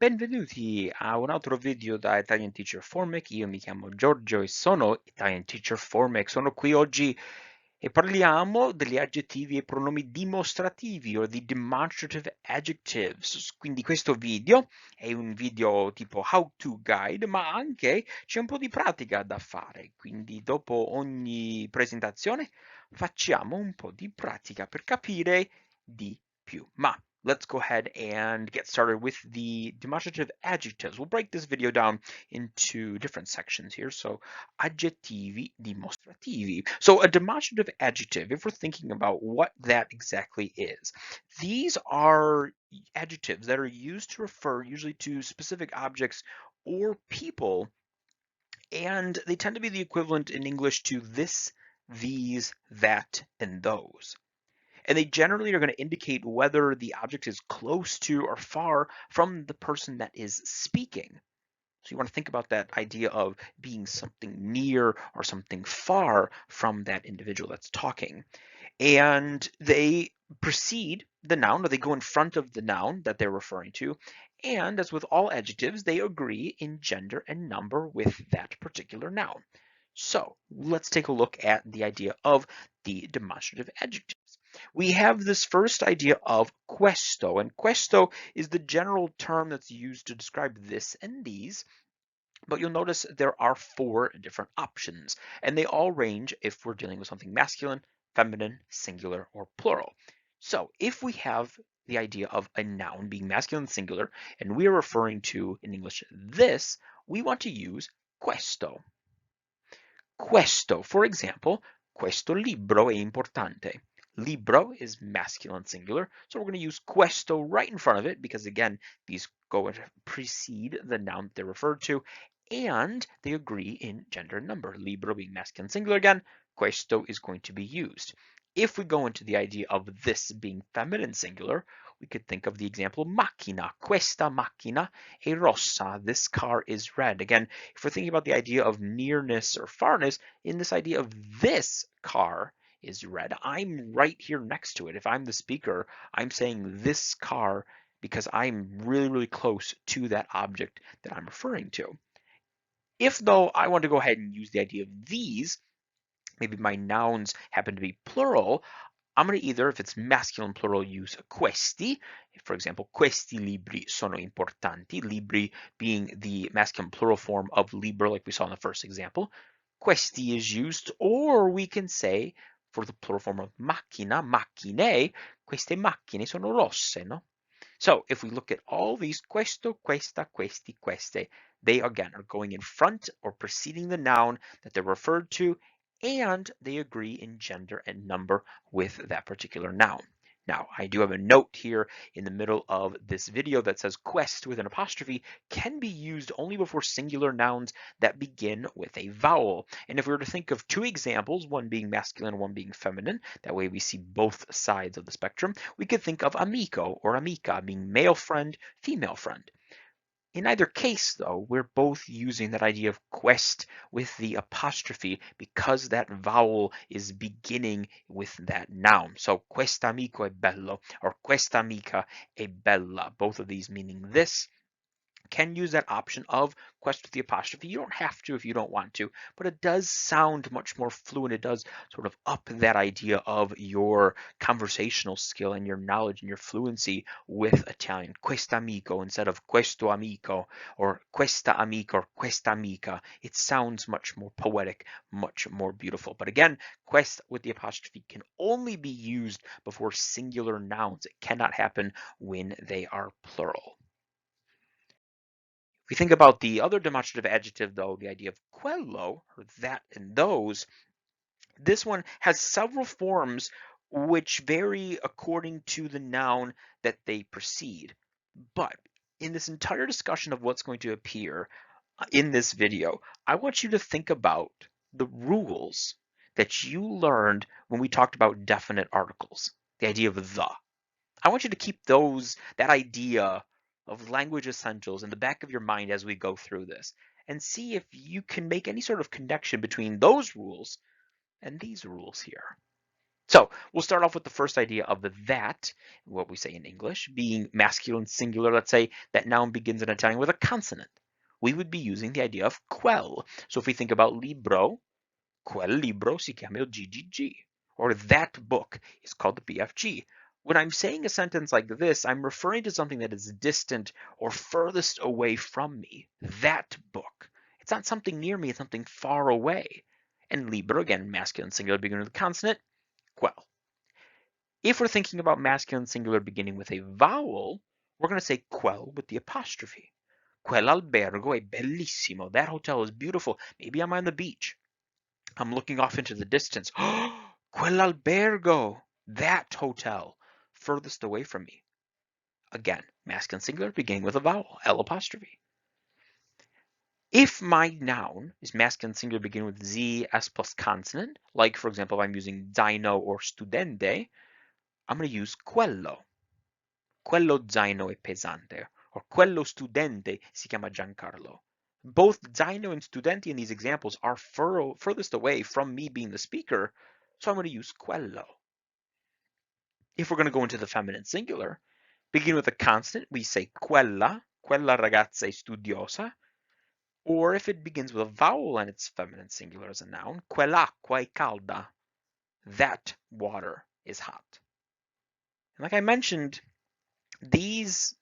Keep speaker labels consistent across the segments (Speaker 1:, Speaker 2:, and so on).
Speaker 1: Benvenuti a un altro video da Italian Teacher Formic. Io mi chiamo Giorgio e sono Italian Teacher Formic. Sono qui oggi e parliamo degli aggettivi e pronomi dimostrativi o di Demonstrative Adjectives. Quindi questo video è un video tipo how to guide, ma anche c'è un po' di pratica da fare. Quindi dopo ogni presentazione facciamo un po' di pratica per capire di più. Ma let's go ahead and get started with the demonstrative adjectives. We'll break this video down into different sections here. So, aggettivi dimostrativi. So, a demonstrative adjective, if we're thinking about what that exactly is, these are adjectives that are used to refer usually to specific objects or people, and they tend to be the equivalent in English to this, these, that, and those. And they generally are going to indicate whether the object is close to or far from the person that is speaking. So you want to think about that idea of being something near or something far from that individual that's talking. And they precede the noun, or they go in front of the noun that they're referring to. And as with all adjectives, they agree in gender and number with that particular noun. So let's take a look at the idea of the demonstrative adjectives. We have this first idea of questo, and questo is the general term that's used to describe this and these, but you'll notice there are 4 different options, and they all range if we're dealing with something masculine, feminine, singular, or plural. So if we have the idea of a noun being masculine singular, and we are referring to, in English, this, we want to use questo. Questo, for example, questo libro è importante. Libro is masculine singular, so we're going to use questo right in front of it because, again, these go to precede the noun that they're referred to, and they agree in gender and number. Libro being masculine singular again, questo is going to be used. If we go into the idea of this being feminine singular, we could think of the example macchina. Questa macchina è rossa. This car is red. Again, if we're thinking about the idea of nearness or farness, in this idea of this car is red, I'm right here next to it. If I'm the speaker, I'm saying this car because I'm really, really close to that object that I'm referring to. If, though, I want to go ahead and use the idea of these, maybe my nouns happen to be plural, I'm going to either, if it's masculine plural, use questi. For example, questi libri sono importanti. Libri being the masculine plural form of libro, like we saw in the first example. Questi is used, or we can say, for the plural form of macchina, macchine, queste macchine sono rosse, no? So if we look at all these, questo, questa, questi, queste, they again are going in front or preceding the noun that they're referred to, and they agree in gender and number with that particular noun. Now, I do have a note here in the middle of this video that says quest with an apostrophe can be used only before singular nouns that begin with a vowel. And if we were to think of 2 examples, one being masculine, one being feminine, that way we see both sides of the spectrum, we could think of amico or amica being male friend, female friend. In either case, though, we're both using that idea of quest with the apostrophe because that vowel is beginning with that noun. So quest'amico è bello or quest'amica è bella, both of these meaning this. Can use that option of quest with the apostrophe. You don't have to if you don't want to, but it does sound much more fluent. It does sort of up that idea of your conversational skill and your knowledge and your fluency with Italian. Quest'amico instead of questo amico or questa amica or questa amica. It sounds much more poetic, much more beautiful. But again, quest with the apostrophe can only be used before singular nouns. It cannot happen when they are plural. If we think about the other demonstrative adjective, though, the idea of quello, or that and those, this one has several forms which vary according to the noun that they precede. But in this entire discussion of what's going to appear in this video, I want you to think about the rules that you learned when we talked about definite articles, the idea of the. I want you to keep that idea of language essentials in the back of your mind as we go through this and see if you can make any sort of connection between those rules and these rules here. So we'll start off with the first idea of the that, what we say in English, being masculine singular. Let's say that noun begins in Italian with a consonant. We would be using the idea of quel. So if we think about libro, quel libro si chiama il GGG, or that book is called the BFG. When I'm saying a sentence like this, I'm referring to something that is distant or furthest away from me. That book. It's not something near me, it's something far away. And libro, again, masculine singular beginning with a consonant, quel. If we're thinking about masculine singular beginning with a vowel, we're going to say quel with the apostrophe. Quell'albergo è bellissimo. That hotel is beautiful. Maybe I'm on the beach. I'm looking off into the distance. Quell'albergo. That hotel. Furthest away from me. Again, masculine singular beginning with a vowel. L apostrophe. If my noun is masculine singular beginning with Z, S plus consonant, like for example, if I'm using zaino or studente, I'm going to use quello. Quello zaino è pesante, or quello studente si chiama Giancarlo. Both zaino and studente in these examples are furthest away from me being the speaker, so I'm going to use quello. If we're going to go into the feminine singular, begin with a consonant, we say quella ragazza è studiosa, or if it begins with a vowel and it's feminine singular as a noun, quell'acqua è calda, that water is hot. And like I mentioned, these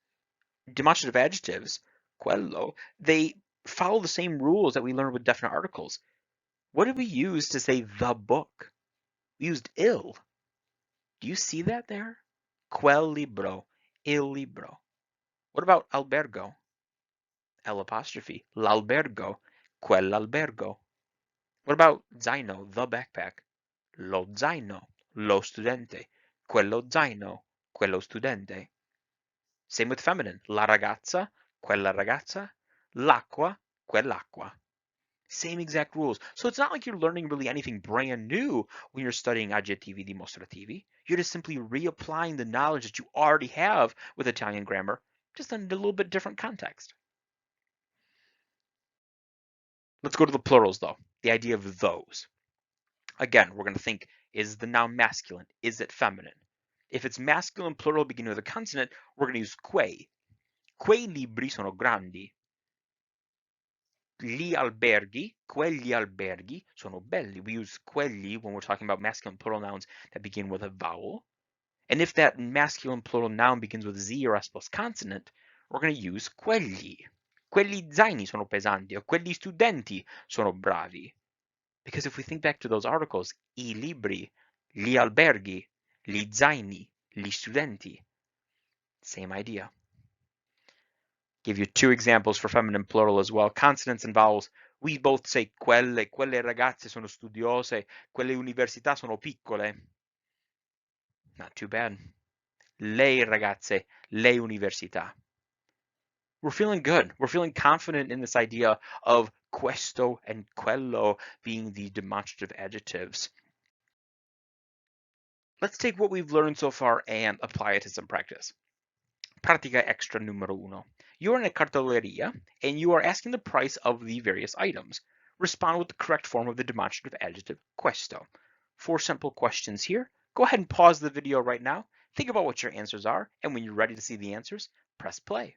Speaker 1: demonstrative adjectives, quello, they follow the same rules that we learned with definite articles. What did we use to say the book? We used il. Do you see that there? Quel libro, il libro. What about albergo? L apostrophe, l'albergo, quell'albergo. What about zaino, the backpack? Lo zaino, lo studente, quello zaino, quello studente. Same with feminine, la ragazza, quella ragazza, l'acqua, quell'acqua. Same exact rules. So it's not like you're learning really anything brand new when you're studying Aggettivi Dimostrativi. You're just simply reapplying the knowledge that you already have with Italian grammar, just in a little bit different context. Let's go to the plurals though, the idea of those. Again, we're going to think, is the noun masculine? Is it feminine? If it's masculine plural beginning with a consonant, we're going to use quei. Quei libri sono grandi. Gli alberghi, quegli alberghi sono belli. We use quelli when we're talking about masculine plural nouns that begin with a vowel. And if that masculine plural noun begins with Z or S plus consonant, we're going to use quelli. Quegli zaini sono pesanti, or quegli studenti sono bravi. Because if we think back to those articles, I libri, gli alberghi, gli zaini, gli studenti, same idea. Give you two examples for feminine plural as well. Consonants and vowels. We both say quelle ragazze sono studiose, quelle università sono piccole. Not too bad. Le ragazze, le università. We're feeling good. We're feeling confident in this idea of questo and quello being the demonstrative adjectives. Let's take what we've learned so far and apply it to some practice. Pratica Extra numero uno. You are in a cartoleria and you are asking the price of the various items. Respond with the correct form of the demonstrative adjective questo. 4 simple questions here. Go ahead and pause the video right now. Think about what your answers are, and when you're ready to see the answers, press play.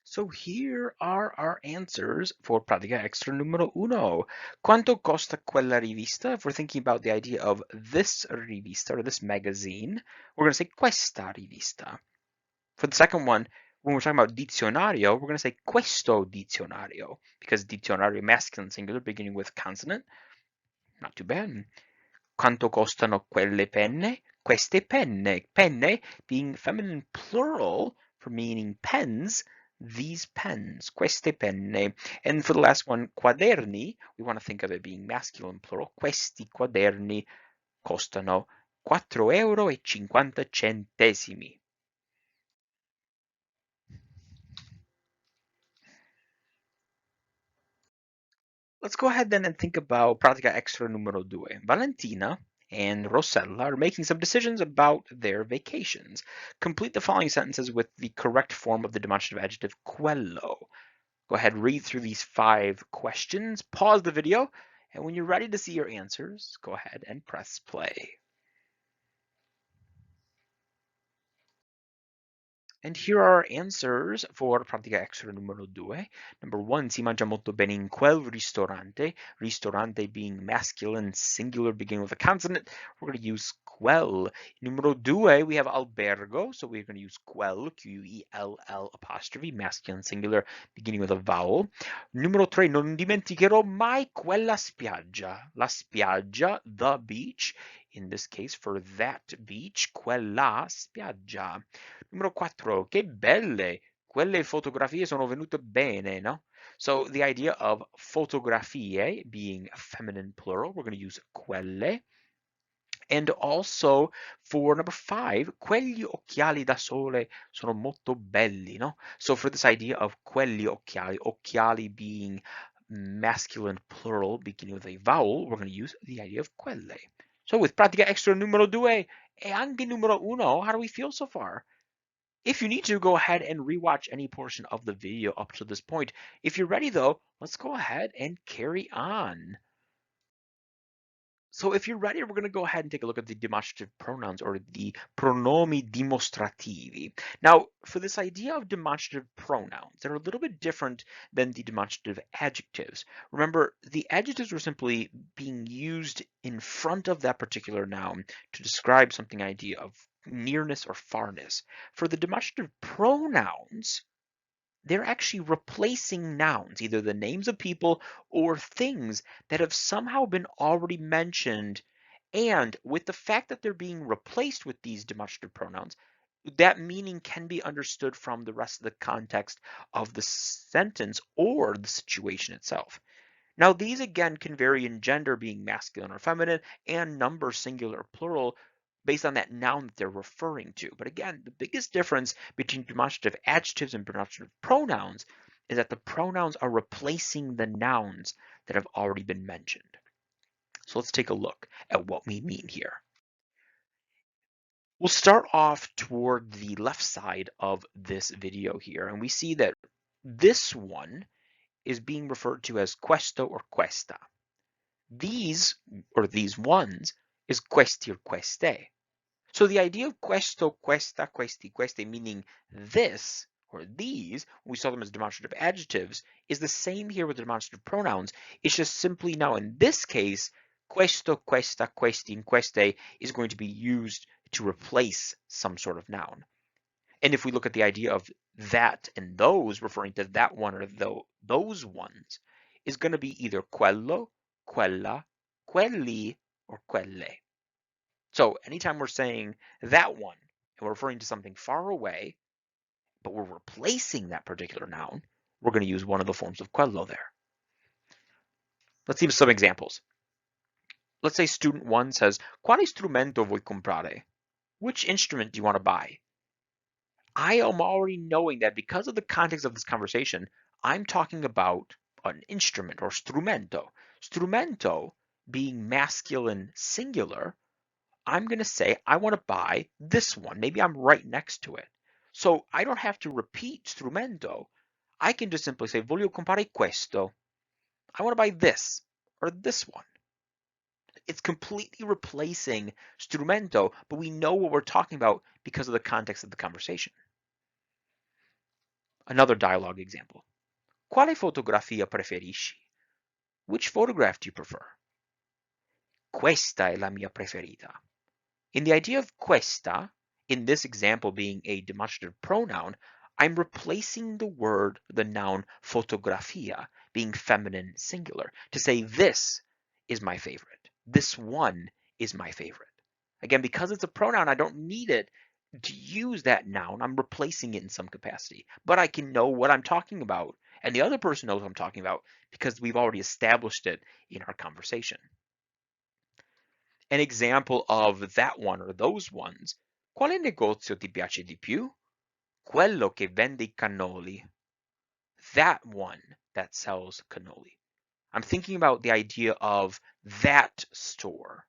Speaker 1: So here are our answers for Pratica Extra numero uno. Quanto costa quella rivista? If we're thinking about the idea of this rivista or this magazine, we're going to say questa rivista. For the second one, when we're talking about dizionario, we're going to say questo dizionario because dizionario masculine singular beginning with consonant. Not too bad. Quanto costano quelle penne? Queste penne. Penne being feminine plural for meaning pens. These pens, queste penne. And for the last one, quaderni, we want to think of it being masculine plural. Questi quaderni costano 4,50 euro. Let's go ahead then and think about Pratica Extra numero due. Valentina and Rossella are making some decisions about their vacations. Complete the following sentences with the correct form of the demonstrative adjective quello. Go ahead, read through these 5 questions, pause the video, and when you're ready to see your answers, go ahead and press play. And here are our answers for Pratica Extra numero 2. Number 1, si mangia molto bene in quel ristorante. Ristorante being masculine, singular, beginning with a consonant. We're going to use quel. Numero 2, we have albergo, so we're going to use quel, Q-U-E-L-L apostrophe, masculine, singular, beginning with a vowel. Numero 3, non dimenticherò mai quella spiaggia. La spiaggia, the beach. In this case, for that beach, quella spiaggia. Numero 4, che belle! Quelle fotografie sono venute bene, no? So the idea of fotografie being feminine plural, we're going to use quelle. And also for number 5, quegli occhiali da sole sono molto belli, no? So for this idea of quegli occhiali, occhiali being masculine plural beginning with a vowel, we're going to use the idea of quelle. So with Pratica Extra numero 2 e anche numero 1, how do we feel so far? If you need to, go ahead and rewatch any portion of the video up to this point. If you're ready though, let's go ahead and carry on. So if you're ready, we're going to go ahead and take a look at the demonstrative pronouns or the pronomi dimostrativi. Now, for this idea of demonstrative pronouns, they're a little bit different than the demonstrative adjectives. Remember, the adjectives were simply being used in front of that particular noun to describe something idea of nearness or farness. For the demonstrative pronouns, they're actually replacing nouns, either the names of people or things that have somehow been already mentioned. And with the fact that they're being replaced with these demonstrative pronouns, that meaning can be understood from the rest of the context of the sentence or the situation itself. Now, these again can vary in gender, being masculine or feminine, and number, singular or plural, based on that noun that they're referring to. But again, the biggest difference between demonstrative adjectives and demonstrative pronouns is that the pronouns are replacing the nouns that have already been mentioned. So let's take a look at what we mean here. We'll start off toward the left side of this video here, and we see that this one is being referred to as questo or questa. These, or these ones, is questi or queste. So the idea of questo, questa, questi, queste, meaning this or these, when we saw them as demonstrative adjectives, is the same here with demonstrative pronouns. It's just simply now in this case, questo, questa, questi, and queste is going to be used to replace some sort of noun. And if we look at the idea of that and those, referring to that one or those ones, is going to be either quello, quella, quelli, or quelle. So anytime we're saying that one, and we're referring to something far away, but we're replacing that particular noun, we're going to use one of the forms of quello there. Let's see some examples. Let's say student 1 says, quale strumento vuoi comprare? Which instrument do you want to buy? I am already knowing that because of the context of this conversation, I'm talking about an instrument or strumento. Strumento being masculine singular, I'm going to say I want to buy this one. Maybe I'm right next to it. So I don't have to repeat strumento. I can just simply say voglio comprare questo. I want to buy this or this one. It's completely replacing strumento, but we know what we're talking about because of the context of the conversation. Another dialogue example. Quale fotografia preferisci? Which photograph do you prefer? Questa è la mia preferita. In the idea of questa, in this example being a demonstrative pronoun, I'm replacing the noun fotografia, being feminine singular, to say this is my favorite. This one is my favorite. Again, because it's a pronoun, I don't need it to use that noun. I'm replacing it in some capacity, but I can know what I'm talking about. And the other person knows what I'm talking about because we've already established it in our conversation. An example of that one or those ones. Quale negozio ti piace di più? Quello che vende I cannoli. That one that sells cannoli. I'm thinking about the idea of that store.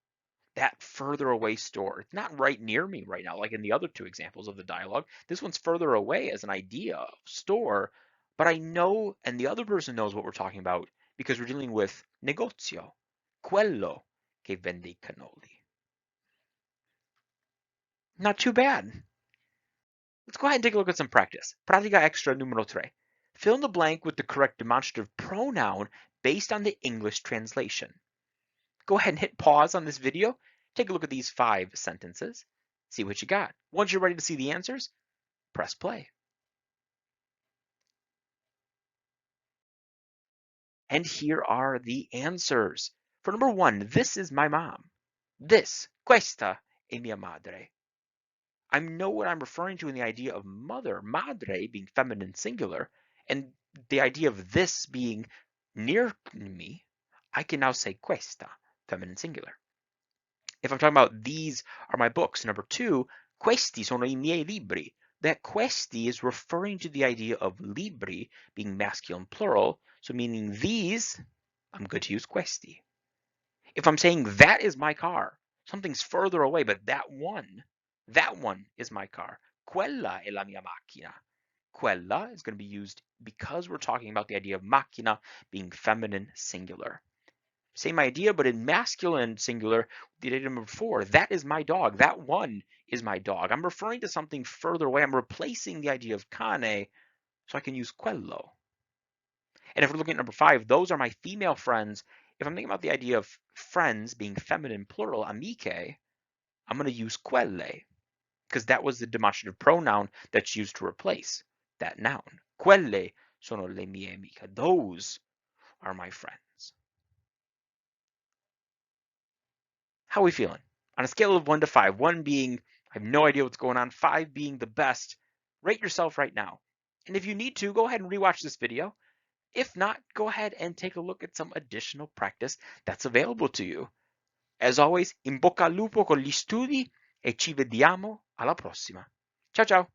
Speaker 1: that further away store. It's not right near me right now, like in the other two examples of the dialogue. This one's further away as an idea of store, but I know, and the other person knows what we're talking about because we're dealing with negozio, quello che vende I cannoli. Not too bad. Let's go ahead and take a look at some practice. Pratica Extra numero 3. Fill in the blank with the correct demonstrative pronoun based on the English translation. Go ahead and hit pause on this video. Take a look at these 5 sentences. See what you got. Once you're ready to see the answers, press play. And here are the answers. For number 1, this is my mom. This, questa è mia madre. I know what I'm referring to in the idea of mother, madre being feminine singular, and the idea of this being near me, I can now say questa, feminine singular. If I'm talking about these are my books, number 2, questi sono I miei libri. That questi is referring to the idea of libri being masculine plural, so meaning these, I'm going to use questi. If I'm saying that is my car, something's further away, but that one is my car. Quella è la mia macchina. Quella is going to be used because we're talking about the idea of macchina being feminine singular. Same idea, but in masculine singular, the idea number 4, that is my dog. That one is my dog. I'm referring to something further away. I'm replacing the idea of cane, so I can use quello. And if we're looking at number 5, those are my female friends. If I'm thinking about the idea of friends being feminine plural, amiche, I'm going to use quelle, because that was the demonstrative pronoun that's used to replace that noun. Quelle sono le mie amiche. Those are my friends. How are we feeling? On a scale of 1 to 5, 1 being, I have no idea what's going on, 5 being the best, rate yourself right now. And if you need to, go ahead and rewatch this video. If not, go ahead and take a look at some additional practice that's available to you. As always, in bocca al lupo con gli studi e ci vediamo alla prossima. Ciao ciao!